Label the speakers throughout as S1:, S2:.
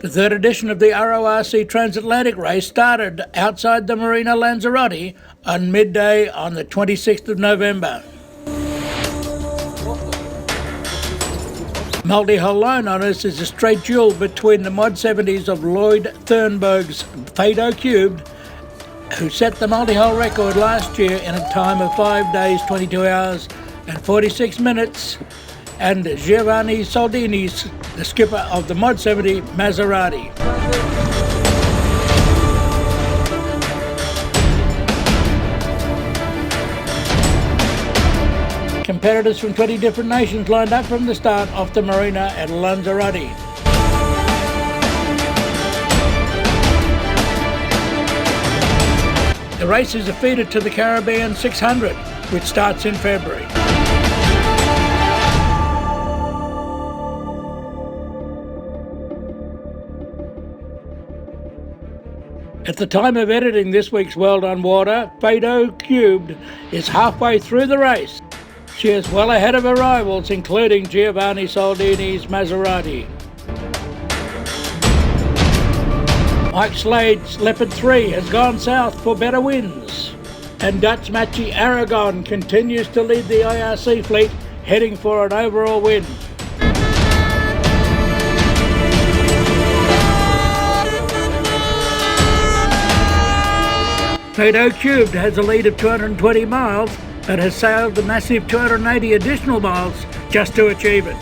S1: The third edition of the RORC TransAtlantic Race started outside the Marina Lanzarote on midday on the 26th of November. Multi-hull line honours is a straight duel between the Mod 70s of Lloyd Thurnberg's Beneteau Cubed, who set the multi-hull record last year in a time of 5 days, 22 hours and 46 minutes, and Giovanni Soldini's, the skipper of the Mod 70 Maserati. Competitors from 20 different nations lined up from the start off the marina at Lanzarote. The race is a feeder to the Caribbean 600, which starts in February. At the time of editing this week's World on Water, Beneteau Cubed is halfway through the race. She is well ahead of her rivals, including Giovanni Soldini's Maserati. Mike Slade's Leopard 3 has gone south for better winds. And Dutch Matchy Aragon continues to lead the IRC fleet, heading for an overall win. Beneteau Cubed has a lead of 220 miles, but has sailed the massive 280 additional miles just to achieve it.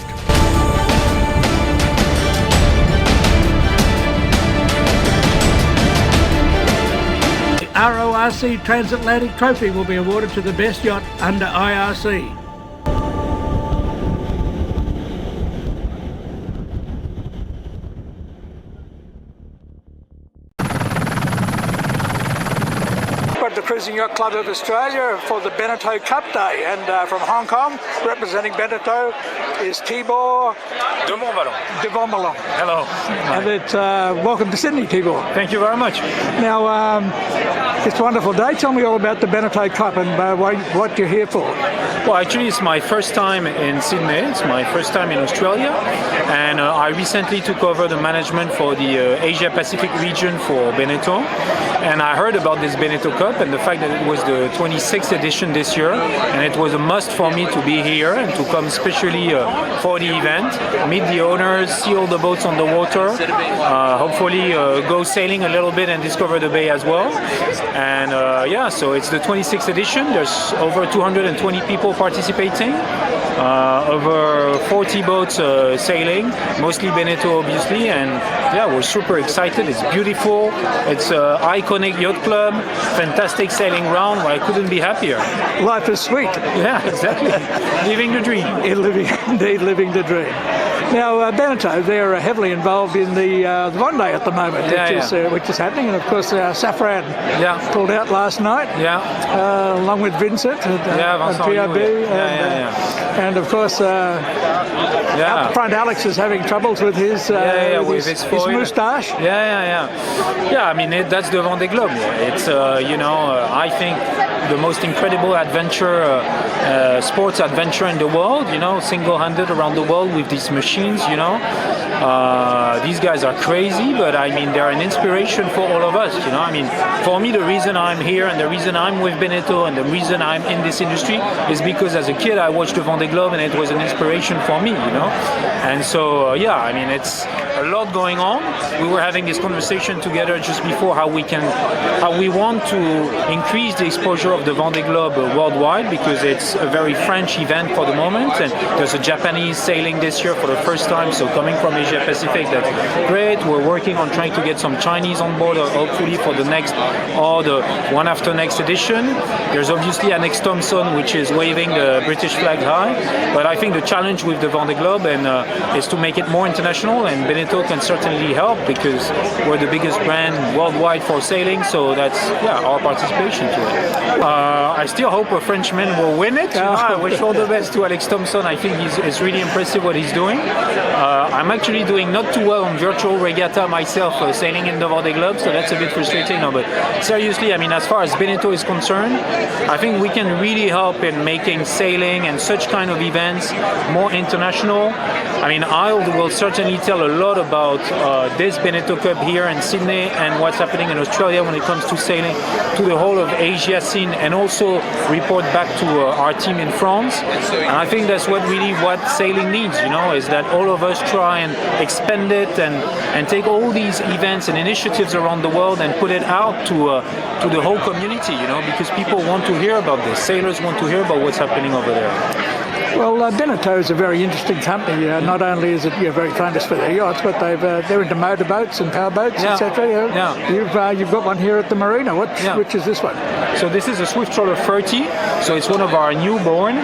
S1: The RORC Transatlantic Trophy will be awarded to the best yacht under IRC. The Cruising Yacht Club of Australia for the Beneteau Cup Day, and from Hong Kong, representing Beneteau, is Tibor
S2: de Montvalon. Hello.
S1: And it's welcome to Sydney, Tibor.
S2: Thank you very much.
S1: Now, it's a wonderful day. Tell me all about the Beneteau Cup and what you're here for.
S2: Well, actually, it's my first time in Sydney. It's my first time in Australia, and I recently took over the management for the Asia Pacific region for Beneteau. And I heard about this Beneteau Cup and the fact that it was the 26th edition this year, and it was a must for me to be here and to come especially for the event, meet the owners, see all the boats on the water, hopefully go sailing a little bit and discover the bay as well. And yeah, so it's the 26th edition. There's over 220 people participating, over 40 boats sailing, mostly Beneteau obviously, and yeah, we're super excited. It's beautiful. It's iconic yacht club, fantastic sailing round. Well, I couldn't be happier.
S1: Life is sweet.
S2: Yeah, exactly. Living the dream.
S1: Indeed, living the dream. Now, Beneteau, they're heavily involved in the Vendee at the moment, which is happening, and of course, Safran pulled out last night, along with Vincent and PRB, and of course, out the front, Alex is having troubles with his moustache.
S2: Yeah, I mean, that's the Vendee Globe. It's I think the most incredible adventure, sports adventure in the world. Single-handed around the world with these machines. These guys are crazy, but I mean, they're an inspiration for all of us. I mean, for me, the reason I'm here and the reason I'm with Beneteau and the reason I'm in this industry is because as a kid I watched the Vendee Globe and it was an inspiration for me. And so I mean, it's a lot going on. We were having this conversation together just before how we want to increase the exposure of the Vendee Globe worldwide, because it's a very French event for the moment, and there's a Japanese sailing this year for the first time, so coming from Asia Pacific, that's great. We're working on trying to get some Chinese on board, hopefully for the next or the one after next edition. There's obviously Annex Thompson, which is waving the British flag high, but I think the challenge with the Vendee Globe is to make it more international, and Beneteau can certainly help because we're the biggest brand worldwide for sailing, so that's our participation to it. I still hope a Frenchman will win it. I wish all the best to Alex Thompson. I think it's really impressive what he's doing. I'm actually doing not too well on virtual regatta myself, sailing in the Vendee Globe, so that's a bit frustrating. No, but seriously, I mean, as far as Beneteau is concerned, I think we can really help in making sailing and such kind of events more international. I mean, I will certainly tell a lot about this Beneteau Cup here in Sydney and what's happening in Australia when it comes to sailing to the whole of Asia scene, and also report back to our team in France. And I think that's what sailing needs, is that all of us try and expand it and take all these events and initiatives around the world and put it out to the whole community, because people want to hear about this. Sailors want to hear about what's happening over there.
S1: Well, Beneteau is a very interesting company. Not only is it very famous for their yachts, but they're into motorboats and powerboats, etc. You've got one here at the marina. Which is this one?
S2: So this is a Swift Trawler 30. So it's one of our newborn.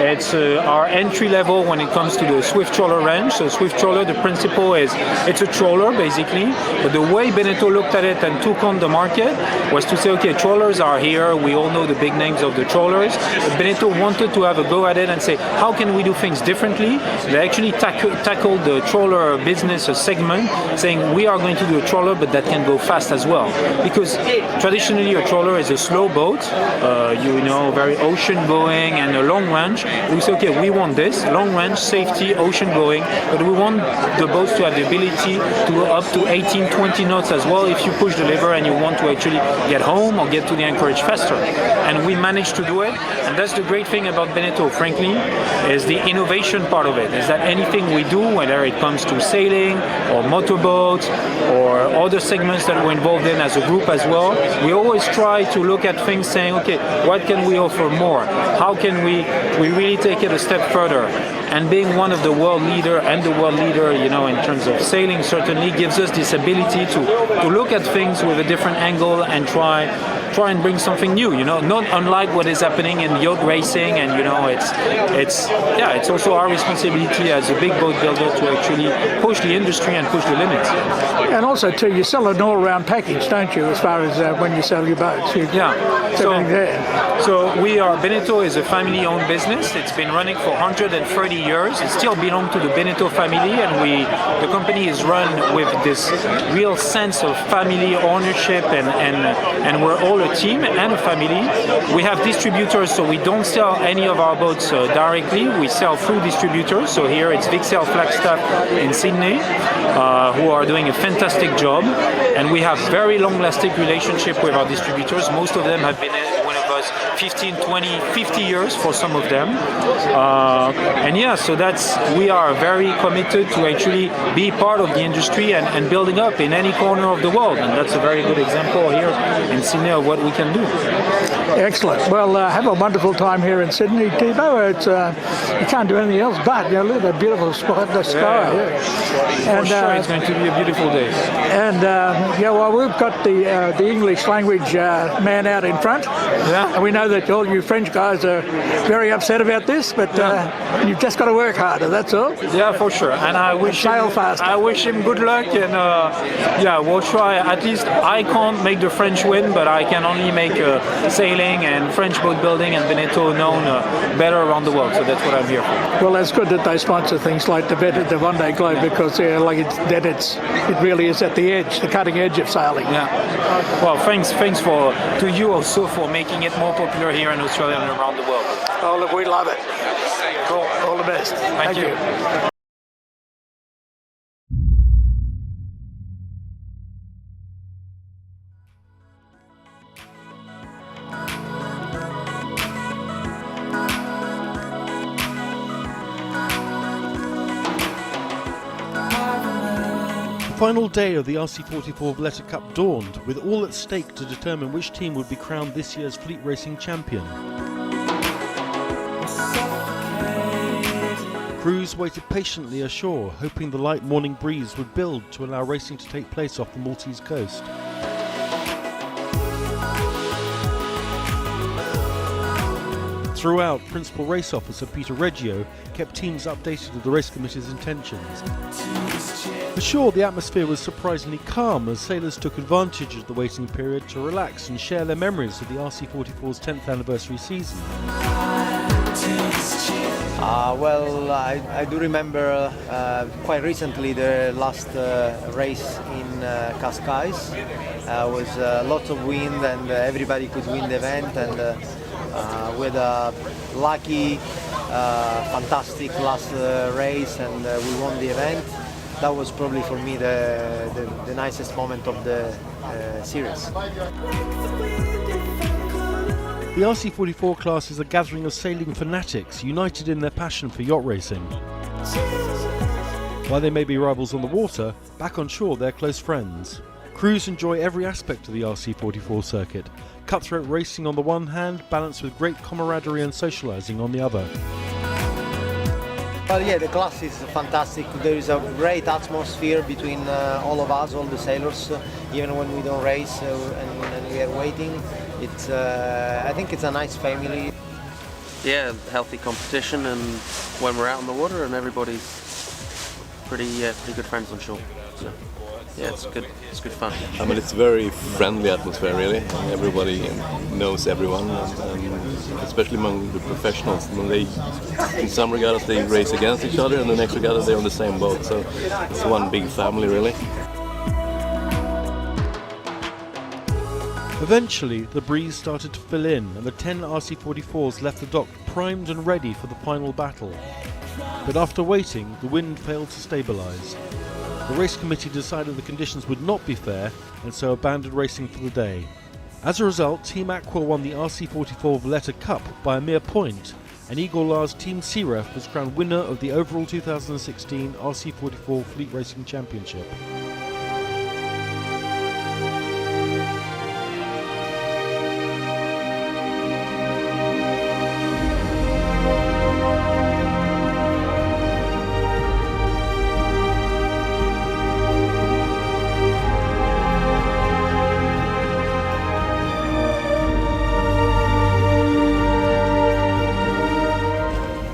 S2: It's our entry level when it comes to the Swift Trawler range. So Swift Trawler, the principle is it's a trawler basically, but the way Beneteau looked at it and took on the market was to say, okay, trawlers are here. We all know the big names of the trawlers. But Beneteau wanted to have a go at it and say, how can we do things differently? They actually tackled the trawler business segment, saying we are going to do a trawler, but that can go fast as well. Because traditionally a trawler is a slow boat, very ocean going and a long range. We say, okay, we want this, long range, safety, ocean going, but we want the boats to have the ability to go up to 18, 20 knots as well if you push the lever and you want to actually get home or get to the anchorage faster. And we managed to do it, and that's the great thing about Beneteau, frankly, is the innovation part of it. Is that anything we do, whether it comes to sailing or motorboats or other segments that we're involved in as a group as well, we always try to look at things saying, okay, what can we offer more? How can we really take it a step further? And being one of the world leader in terms of sailing certainly gives us this ability to look at things with a different angle and try and bring something new, not unlike what is happening in yacht racing. And it's also our responsibility as a big boat builder to actually push the industry and push the limits.
S1: And also too, you sell an all-round package, don't you, as far as when you sell your boats?
S2: So Beneteau is a family-owned business. It's been running for 130 years. It still belongs to the Beneteau family, and the company is run with this real sense of family ownership, and we're all a team and a family. We have distributors, so we don't sell any of our boats directly. We sell through distributors. So here it's Vixel Flagstaff in Sydney, who are doing a fantastic job, and we have very long-lasting relationship with our distributors. Most of them have been one of us 15, 20, 50 years for some of them. So we are very committed to actually be part of the industry and building up in any corner of the world. And that's a very good example here in Sydney of what we can do.
S1: Excellent. Well, have a wonderful time here in Sydney, Thibaut. It's you can't do anything else but look at the beautiful spot, the sky.
S2: For sure, it's going to be a beautiful day.
S1: And we've got the English language man out in front.
S2: Yeah.
S1: And we know that all you French guys are very upset about this, but you've just got to work harder. That's all.
S2: Yeah, for sure. And I wish him good luck. And we'll try. At least I can't make the French win, but I can only make sailing and French boat building and Beneteau known better around the world. So that's what I'm here for.
S1: Well, that's good that they sponsor things like the Vendee Globe, because it really is at the edge, the cutting edge of sailing.
S2: Yeah. Well, thanks to you also for making it more popular here in Australia and around the world.
S1: Oh, look, we love it.
S2: Cool.
S1: All the best.
S2: Thank you.
S3: final day of the RC44 Veta Cup dawned, with all at stake to determine which team would be crowned this year's fleet racing champion. Crews waited patiently ashore, hoping the light morning breeze would build to allow racing to take place off the Maltese coast. Throughout, Principal Race Officer Peter Reggio kept teams updated of the race committee's intentions. Ashore, the atmosphere was surprisingly calm as sailors took advantage of the waiting period to relax and share their memories of the RC44's 10th anniversary season.
S4: Well, I do remember quite recently the last race in Cascais. Was lots of wind and everybody could win the event, and with a lucky, fantastic last race, and we won the event. That was probably for me the nicest moment of the series.
S3: The RC44 class is a gathering of sailing fanatics united in their passion for yacht racing. While they may be rivals on the water, back on shore they're close friends. Crews enjoy every aspect of the RC44 circuit, cutthroat racing on the one hand, balanced with great camaraderie and socialising on the other.
S4: Well, yeah, the class is fantastic. There is a great atmosphere between all of us, all the sailors, even when we don't race and we are waiting. It's, I think it's a nice family.
S5: Yeah, healthy competition, and when we're out on the water, and everybody's pretty good friends on shore. So, yeah, it's good fun.
S6: I mean, it's a very friendly atmosphere, really. Everybody knows everyone, and especially among the professionals. When they, in some regatas, they race against each other, and the next regatta they're on the same boat. So it's one big family, really.
S3: Eventually, the breeze started to fill in, and the 10 RC44s left the dock primed and ready for the final battle. But after waiting, the wind failed to stabilise. The race committee decided the conditions would not be fair, and so abandoned racing for the day. As a result, Team Aqua won the RC44 Veta Cup by a mere point, and Igor Lars' Team SHYR was crowned winner of the overall 2016 RC44 Fleet Racing Championship.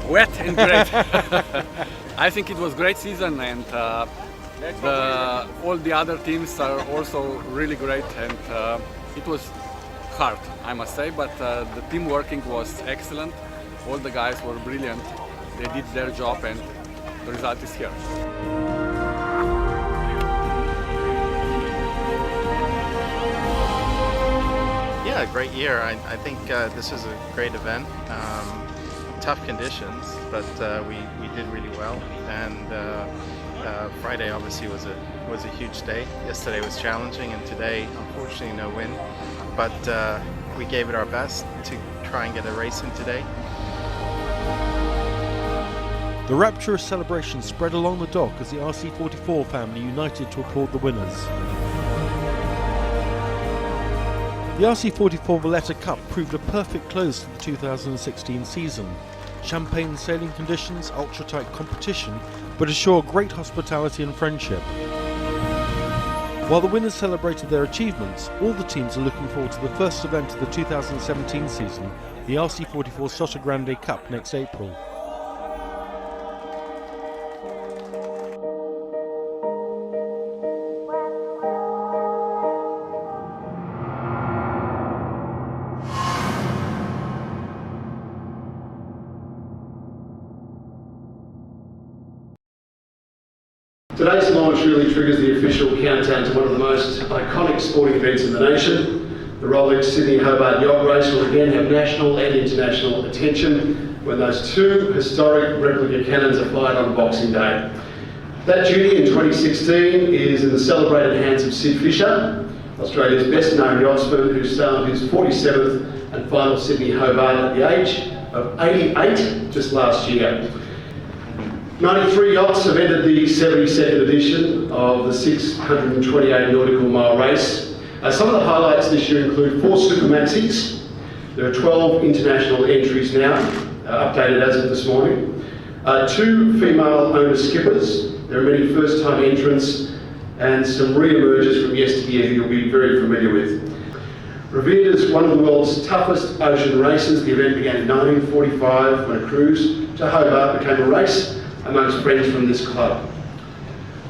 S7: Wet and great. I think it was a great season, and all the other teams are also really great, and it was hard, I must say, but the team working was excellent. All the guys were brilliant. They did their job, and the result is here.
S8: Yeah, a great year. I think this is a great event. Tough conditions, but we did really well, and Friday obviously was a huge day. Yesterday was challenging, and today unfortunately no win, but we gave it our best to try and get a race in today.
S3: The rapturous celebration spread along the dock as the RC44 family united to applaud the winners. The RC44 Veta Cup proved a perfect close to the 2016 season. Champagne sailing conditions, ultra-tight competition, but ashore great hospitality and friendship. While the winners celebrated their achievements, all the teams are looking forward to the first event of the 2017 season, the RC44 Sota Grande Cup next April.
S9: Today's launch really triggers the official countdown to one of the most iconic sporting events in the nation. The Rolex Sydney Hobart Yacht Race will again have national and international attention when those two historic replica cannons are fired on Boxing Day. That duty in 2016 is in the celebrated hands of Sid Fisher, Australia's best known yachtsman who sailed his 47th and final Sydney Hobart at the age of 88 just last year. 93 yachts have entered the 72nd edition of the 628 nautical mile race. Some of the highlights this year include 4 Super Maxis. There are 12 international entries now, updated as of this morning. 2 female owner skippers. There are many first-time entrants and some re-emergers from yesteryear who you'll be very familiar with. Revered as one of the world's toughest ocean races, the event began in 1945 when a cruise to Hobart became a race amongst friends from this club.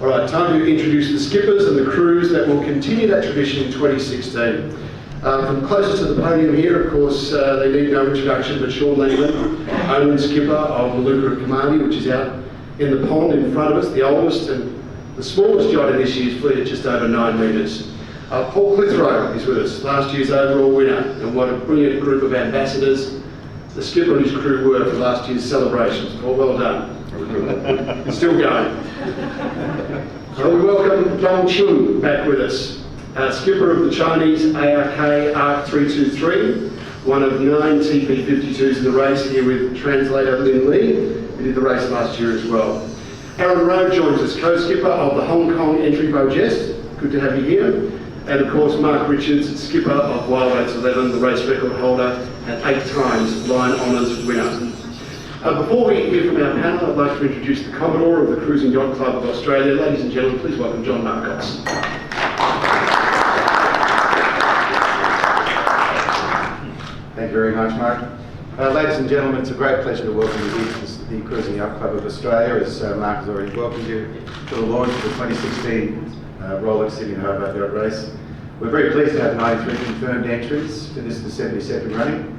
S9: All right, time to introduce the skippers and the crews that will continue that tradition in 2016. From closest to the podium here, of course, they need no introduction, but Sean Lehman, owner and skipper of Maluka Kamani, which is out in the pond in front of us, the oldest and the smallest yacht in this year's fleet at just over 9 metres. Paul Clitheroe is with us, last year's overall winner, and what a brilliant group of ambassadors the skipper and his crew were for last year's celebrations. All well done. It's still going. We welcome Dong Chun back with us, skipper of the Chinese ARK RORC 323, one of 9 TP52s in the race, here with translator Lin Lee, who did the race last year as well. Aaron Rowe joins us, co-skipper of the Hong Kong Entry Boat Jest. Good to have you here. And of course, Mark Richards, skipper of Wild Oats 11, the race record holder and 8 times Line Honours winner. Before we hear from our panel, I'd like to introduce the Commodore of the Cruising Yacht Club of Australia. Ladies and gentlemen, please welcome John Marcos.
S10: Thank you very much, Mark. Ladies and gentlemen, it's a great pleasure to welcome you here to the Cruising Yacht Club of Australia, as Mark has already welcomed you to the launch of the 2016 Rolex Sydney Harbour Yacht Race. We're very pleased to have 93 confirmed entries for this, the 72nd running,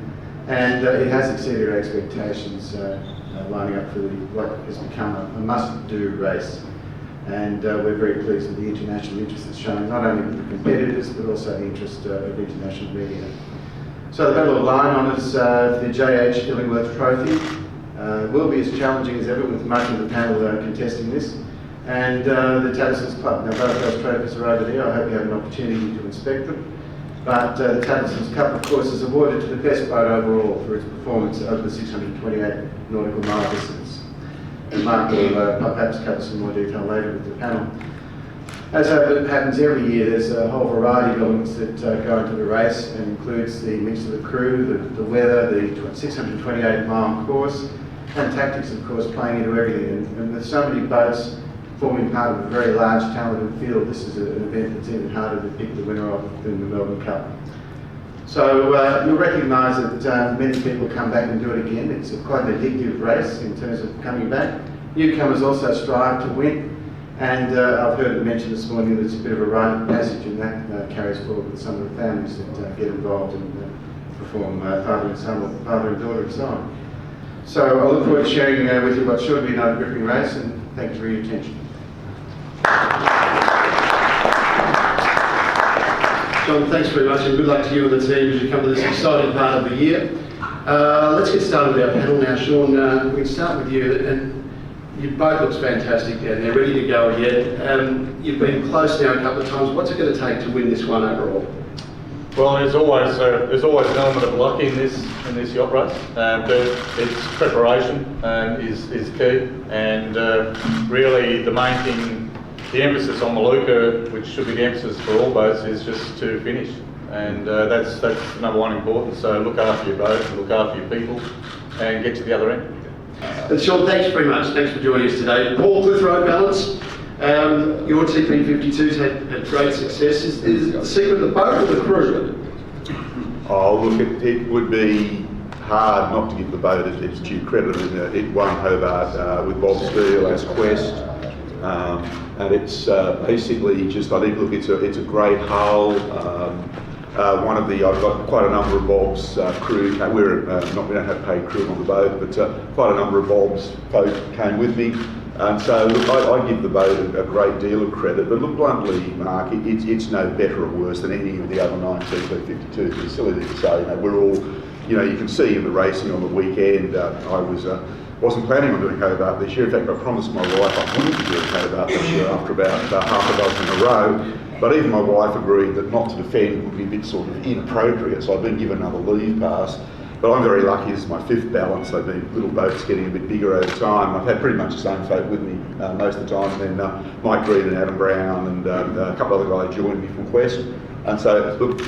S10: and it has exceeded our expectations, lining up for what has become a must-do race. And we're very pleased with the international interest that's shown, not only with the competitors, but also the interest of international media. So the Battle of Line Honours for the J.H. Illingworth Trophy will be as challenging as ever, with most of the panel contesting this. And the Tattersall's Club. Now both those trophies are over there. I hope you have an opportunity to inspect them. But the Tattersall's Cup, of course, is awarded to the best boat overall for its performance over the 628 nautical mile distance. And Mark will perhaps cover some more detail later with the panel. As happens every year, there's a whole variety of elements that go into the race, and includes the mix of the crew, the weather, the 628-mile course, and tactics, of course, playing into everything. And with so many boats forming part of a very large, talented field, this is an event that's even harder to pick the winner of than the Melbourne Cup. So you'll recognise that many people come back and do it again. It's quite an addictive race in terms of coming back. Newcomers also strive to win, and I've heard it mentioned this morning that it's a bit of a rite of passage, and that carries forward with some of the families that get involved and perform father and son, or father and daughter and so on. So I look forward to sharing with you what should be another gripping race, and thank you for your attention.
S9: John, thanks very much, and good luck to you and the team as you come to this exciting part of the year. Let's get started with our panel now. Sean, we can start with you, and your boat looks fantastic down there, ready to go again. You've been close now a couple of times. What's it going to take to win this one overall?
S11: Well, there's always an element of luck in this yacht race, but its preparation is key, and really the main thing. The emphasis on Maluka, which should be the emphasis for all boats, is just to finish, and that's number one important. So look after your boat, look after your people, and get to the other end.
S9: And Sean, thanks very much. Thanks for joining us today. Paul Clitheroe, balance. Your TP52's had great success. Is the secret the boat or the crew?
S12: Oh, look, it would be hard not to give the boat its due credit. It won Hobart with Bob Steele as Quest. And it's basically just, I think, look, it's a great hull. I've got quite a number of Bob's crew. We don't have paid crew on the boat, but quite a number of Bob's folk came with me. And so look, I give the boat a great deal of credit. But look, bluntly, Mark, it's no better or worse than any of the other 9 TP52s. It's silly to say. We're all, you can see in the racing on the weekend. I wasn't planning on doing Hobart this year. In fact, I promised my wife I wanted to do Hobart this year after about half a dozen in a row. But even my wife agreed that not to defend would be a bit sort of inappropriate, so I've been given another leave pass. But I'm very lucky, this is my 5th balance. They've been little boats getting a bit bigger over time. I've had pretty much the same folk with me most of the time. And then Mike Green and Adam Brown and a couple of other guys joined me from Quest. And so, look,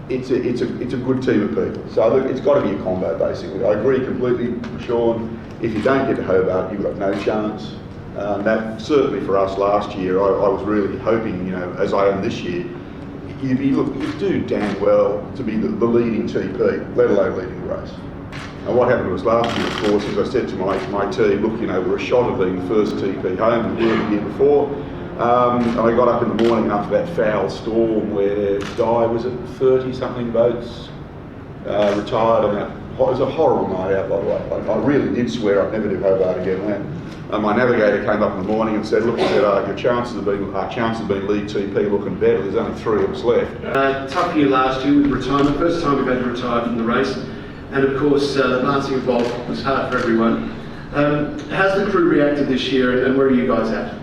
S12: it's a good team of people. So look, it's got to be a combo basically. I agree completely with Sean. If you don't get to Hobart, you've got no chance. That certainly for us last year, I was really hoping, you know, as I am this year, you do damn well to be the leading TP, let alone leading the race. And what happened to us last year, of course, is I said to my team, look, you know, we're a shot of being the first TP home. We were the year before. And I got up in the morning after that foul storm where Di was at 30-something boats retired on that. It was a horrible night out, by the way. I really did swear I'd never do Hobart again then. And my navigator came up in the morning and said, look, our chances of being lead TP looking better. There's only 3 of us left.
S9: Tough year last year with retirement. First time we've had to retire from the race. And of course, the passing of Bob was hard for everyone. How's the crew reacted this year and where are you guys at?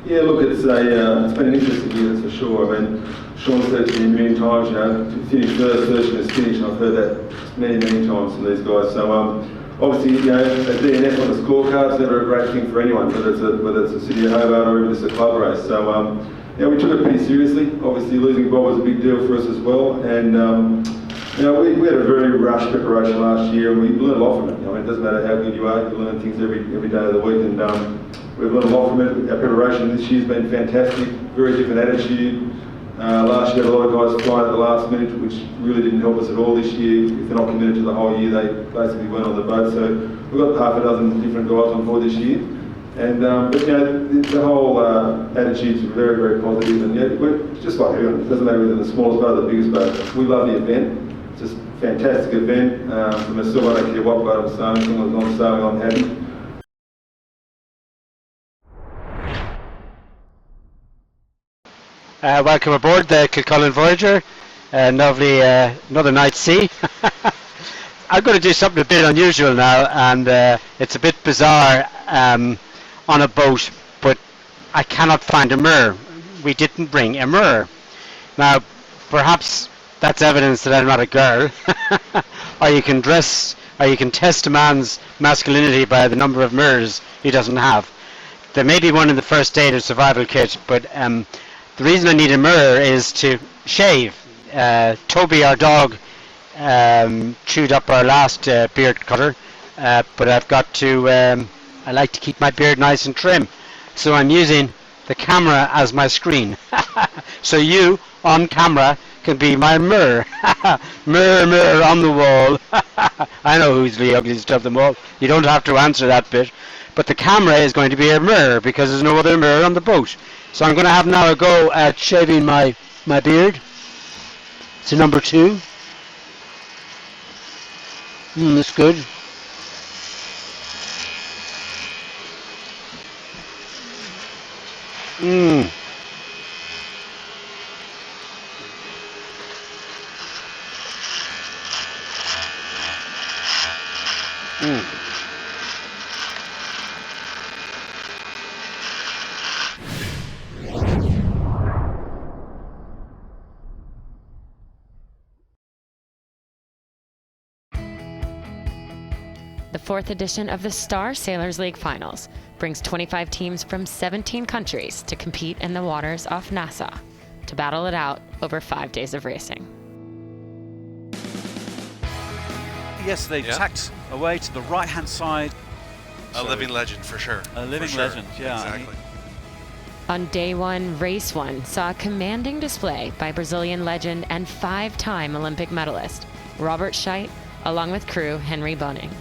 S13: Yeah, look, it's been an interesting year, that's for sure. I mean, Sean said to me a million times, you know, to finish first is finished, and I've heard that many times from these guys. So obviously, you know, a DNF on the scorecard's never a great thing for anyone, whether it's a City of Hobart or even just a club race. So you know, we took it pretty seriously. Obviously, losing Bob was a big deal for us as well, and you know, we had a very rushed preparation last year, and we learned a lot from it. You know, it doesn't matter how good you are, you learn things every day of the week, and we've learned a lot from it. Our preparation this year's been fantastic, very different attitude. Last year, a lot of guys flying at the last minute, which really didn't help us at all this year. If they're not committed to the whole year, they basically weren't on the boat. So we've got half a dozen different guys on board this year. And but you know, the whole attitude's very positive. And yeah, we're just like everyone. It doesn't matter whether the smallest boat or the biggest boat. We love the event. It's just a fantastic event. For myself, I don't care what boat I'm sailing. As long as I'm sailing, I'm happy.
S14: Welcome aboard the Kilcullen Voyager. Lovely, another night's sea. I'm going to do something a bit unusual now, and it's a bit bizarre on a boat, but I cannot find a mirror. We didn't bring a mirror. Now, perhaps that's evidence that I'm not a girl, or you can test a man's masculinity by the number of mirrors he doesn't have. There may be one in the first aid or survival kit, but the reason I need a mirror is to shave. Toby, our dog, chewed up our last beard cutter, but I've got to, I like to keep my beard nice and trim, so I'm using the camera as my screen. So you, on camera, can be my mirror. Mirror on the wall. I know who's the ugliest of them all. You don't have to answer that bit. But the camera is going to be a mirror because there's no other mirror on the boat. So I'm going to have now a go at shaving my beard. It's a number 2. That's good.
S15: The 4th edition of the Star Sailors League Finals brings 25 teams from 17 countries to compete in the waters off Nassau to battle it out over 5 days of racing.
S16: Yes, they've tacked away to the right-hand side.
S17: A living legend, for sure.
S16: A living legend, yeah.
S17: Exactly.
S15: On day 1, race 1 saw a commanding display by Brazilian legend and 5-time Olympic medalist Robert Scheidt, along with crew Henry Boning.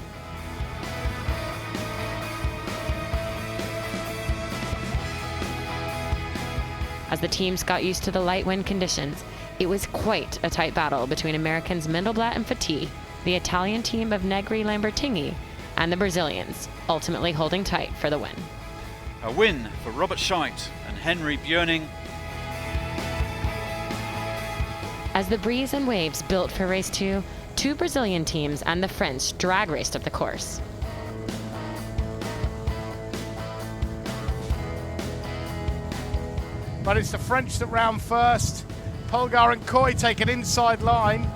S15: As the teams got used to the light wind conditions, it was quite a tight battle between Americans Mendelblatt and Fati, the Italian team of Negri Lambertigni, and the Brazilians, ultimately holding tight for the win.
S16: A win for Robert Scheidt and Henry Boning.
S15: As the breeze and waves built for race 2, 2 Brazilian teams and the French drag raced up the course.
S18: But it's the French that round first. Polgar and Coy take an inside line.